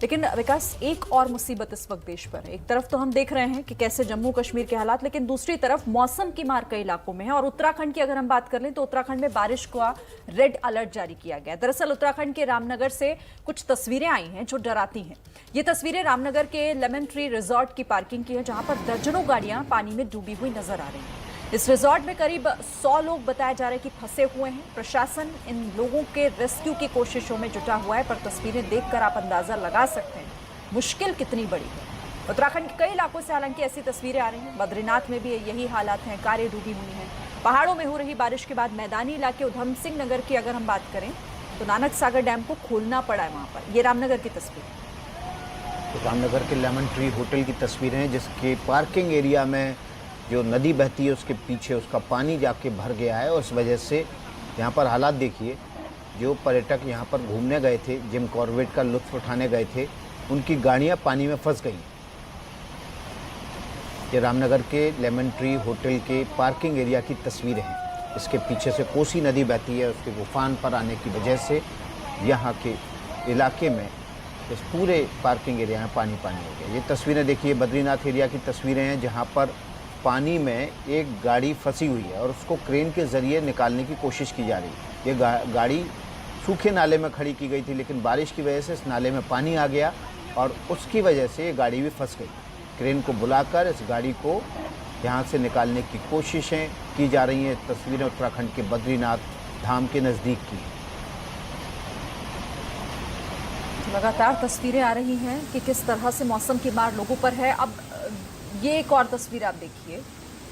लेकिन विकास, एक और मुसीबत इस वक्त देश पर है। एक तरफ तो हम देख रहे हैं कि कैसे जम्मू कश्मीर के हालात, लेकिन दूसरी तरफ मौसम की मार कई इलाकों में है। और उत्तराखंड की अगर हम बात कर लें तो उत्तराखंड में बारिश का रेड अलर्ट जारी किया गया है। दरअसल उत्तराखंड के रामनगर से कुछ तस्वीरें आई हैं जो डराती हैं। ये तस्वीरें रामनगर के लेमन ट्री रिजॉर्ट की पार्किंग की है, जहां पर दर्जनों गाड़ियां पानी में डूबी हुई नजर आ रही हैं। इस रिजॉर्ट में करीब 100 लोग बताया जा रहा है कि फंसे हुए हैं। प्रशासन इन लोगों के रेस्क्यू की कोशिशों में जुटा हुआ है, पर तस्वीरें देखकर आप अंदाजा लगा सकते हैं मुश्किल कितनी बड़ी है। उत्तराखंड के कई इलाकों से हालांकि ऐसी तस्वीरें आ रही हैं। बद्रीनाथ में भी यही हालात हैं, कारें डूबी हुई हैं। पहाड़ों में हो रही बारिश के बाद मैदानी इलाके उधम सिंह नगर की अगर हम बात करें तो नानक सागर डैम को खोलना पड़ा है वहां पर। ये रामनगर की तस्वीर, तो रामनगर के लेमन ट्री होटल की तस्वीरें हैं, जिसके पार्किंग एरिया में जो नदी बहती है उसके पीछे उसका पानी जाके भर गया है। और उस वजह से यहाँ पर हालात देखिए, जो पर्यटक यहाँ पर घूमने गए थे, जिम कॉर्बेट का लुत्फ उठाने गए थे, उनकी गाड़ियाँ पानी में फंस गई। ये रामनगर के लेमन ट्री होटल के पार्किंग एरिया की तस्वीरें हैं। इसके पीछे से कोसी नदी बहती है, उसके उफान पर आने की वजह से यहाँ के इलाके में इस पूरे पार्किंग एरिया में पानी पानी हो गया। ये तस्वीरें देखिए बद्रीनाथ एरिया की तस्वीरें हैं, जहाँ पर पानी में एक गाड़ी फंसी हुई है और उसको क्रेन के ज़रिए निकालने की कोशिश की जा रही है। ये गाड़ी सूखे नाले में खड़ी की गई थी, लेकिन बारिश की वजह से इस नाले में पानी आ गया और उसकी वजह से ये गाड़ी भी फंस गई। क्रेन को बुलाकर इस गाड़ी को यहाँ से निकालने की कोशिशें की जा रही हैं। तस्वीरें उत्तराखंड के बद्रीनाथ धाम के नज़दीक की। लगातार तस्वीरें आ रही हैं कि किस तरह से मौसम की मार लोगों पर है। अब ये एक और तस्वीर आप देखिए,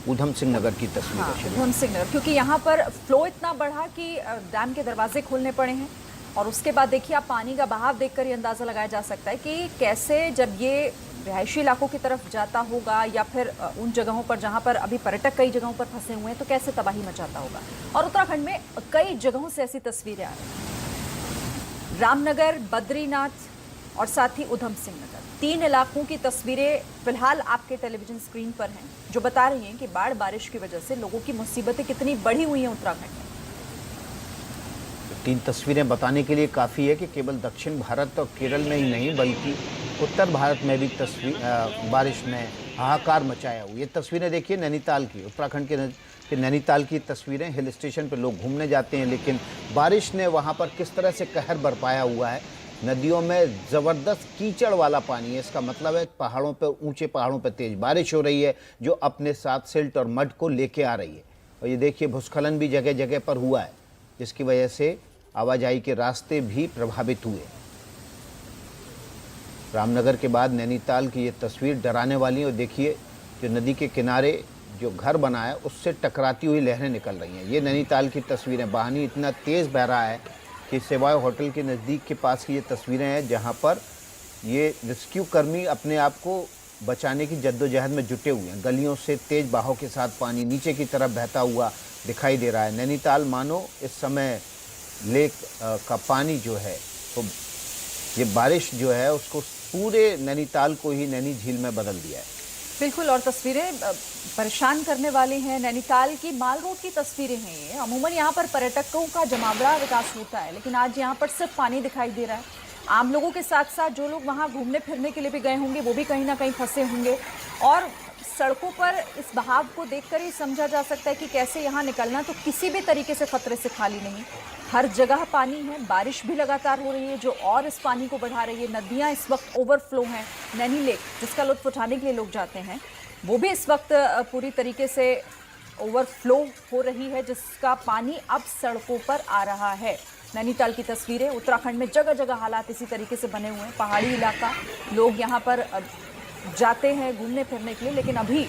उधम सिंह नगर की तस्वीर है। उधम सिंह नगर, क्योंकि यहाँ पर फ्लो इतना बढ़ा कि डैम के दरवाजे खोलने पड़े हैं। और उसके बाद देखिए, आप पानी का बहाव देखकर ये अंदाजा लगाया जा सकता है कि कैसे जब ये रिहायशी इलाकों की तरफ जाता होगा या फिर उन जगहों पर जहाँ पर अभी पर्यटक कई जगहों पर फंसे हुए हैं, तो कैसे तबाही मचाता होगा। और उत्तराखंड में कई जगहों से ऐसी तस्वीरें आ रही हैं। रामनगर, बद्रीनाथ और साथ ही उधम सिंह नगर, 3 इलाकों की तस्वीरें फिलहाल आपके टेलीविजन स्क्रीन पर हैं, जो बता रही हैं कि बाढ़ बारिश की वजह से लोगों की मुसीबतें कितनी बढ़ी हुई हैं उत्तराखंड में। 3 तस्वीरें बताने के लिए काफ़ी है कि केवल दक्षिण भारत और केरल में ही नहीं, बल्कि उत्तर भारत में भी बारिश ने हाहाकार मचाया हुआ। ये तस्वीरें देखिए नैनीताल की, उत्तराखंड के नैनीताल की तस्वीरें। हिल स्टेशन पर लोग घूमने जाते हैं, लेकिन बारिश ने वहाँ पर किस तरह से कहर बरपाया हुआ है। नदियों में ज़बरदस्त कीचड़ वाला पानी है। इसका मतलब है पहाड़ों पर, ऊंचे पहाड़ों पर तेज़ बारिश हो रही है, जो अपने साथ सिल्ट और मड को लेके आ रही है। और ये देखिए भूस्खलन भी जगह जगह पर हुआ है, जिसकी वजह से आवाजाही के रास्ते भी प्रभावित हुए। रामनगर के बाद नैनीताल की ये तस्वीर डराने वाली है। और देखिए, जो नदी के किनारे जो घर बना है उससे टकराती हुई लहरें निकल रही हैं। ये नैनीताल की तस्वीरें, पानी इतना तेज़ बह रहा है कि सेवाय होटल के नज़दीक के पास की ये तस्वीरें हैं, जहाँ पर ये रेस्क्यू कर्मी अपने आप को बचाने की जद्दोजहद में जुटे हुए हैं। गलियों से तेज़ बहाव के साथ पानी नीचे की तरफ बहता हुआ दिखाई दे रहा है। नैनीताल मानो इस समय लेक का पानी जो है, तो ये बारिश जो है उसको पूरे नैनीताल को ही नैनी झील में बदल दिया है। बिल्कुल, और तस्वीरें परेशान करने वाली हैं। नैनीताल की माल रोड की तस्वीरें हैं ये। अमूमन यहाँ पर पर्यटकों का जमावड़ा विकास होता है, लेकिन आज यहाँ पर सिर्फ पानी दिखाई दे रहा है। आम लोगों के साथ साथ जो लोग वहाँ घूमने फिरने के लिए भी गए होंगे, वो भी कहीं ना कहीं फंसे होंगे। और सड़कों पर इस बहाव को देखकर ही समझा जा सकता है कि कैसे यहाँ निकलना तो किसी भी तरीके से खतरे से खाली नहीं। हर जगह पानी है, बारिश भी लगातार हो रही है, जो और इस पानी को बढ़ा रही है। नदियाँ इस वक्त ओवरफ्लो हैं। नैनी लेक, जिसका लुत्फ उठाने के लिए लोग जाते हैं, वो भी इस वक्त पूरी तरीके से ओवरफ्लो हो रही है, जिसका पानी अब सड़कों पर आ रहा है। नैनीताल की तस्वीरें, उत्तराखंड में जगह जगह हालात इसी तरीके से बने हुए हैं। पहाड़ी इलाका, लोग यहाँ पर जाते हैं घूमने फिरने के लिए, लेकिन अभी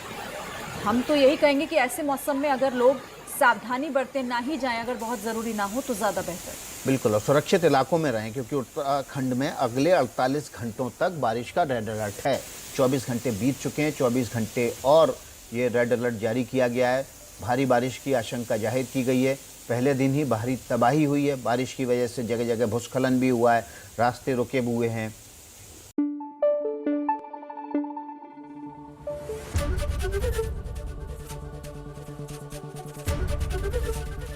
हम तो यही कहेंगे कि ऐसे मौसम में अगर लोग सावधानी बरतें, ना ही जाएं, अगर बहुत ज़रूरी ना हो तो ज़्यादा बेहतर। बिल्कुल, और सुरक्षित इलाकों में रहें, क्योंकि उत्तराखंड में अगले 48 घंटों तक बारिश का रेड अलर्ट है। 24 घंटे बीत चुके हैं, 24 घंटे और ये रेड अलर्ट जारी किया गया है। भारी बारिश की आशंका जाहिर की गई है। पहले दिन ही भारी तबाही हुई है। बारिश की वजह से जगह जगह भूस्खलन भी हुआ है, रास्ते रुके हुए हैं।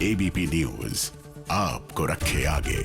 एबीपी न्यूज आपको रखे आगे।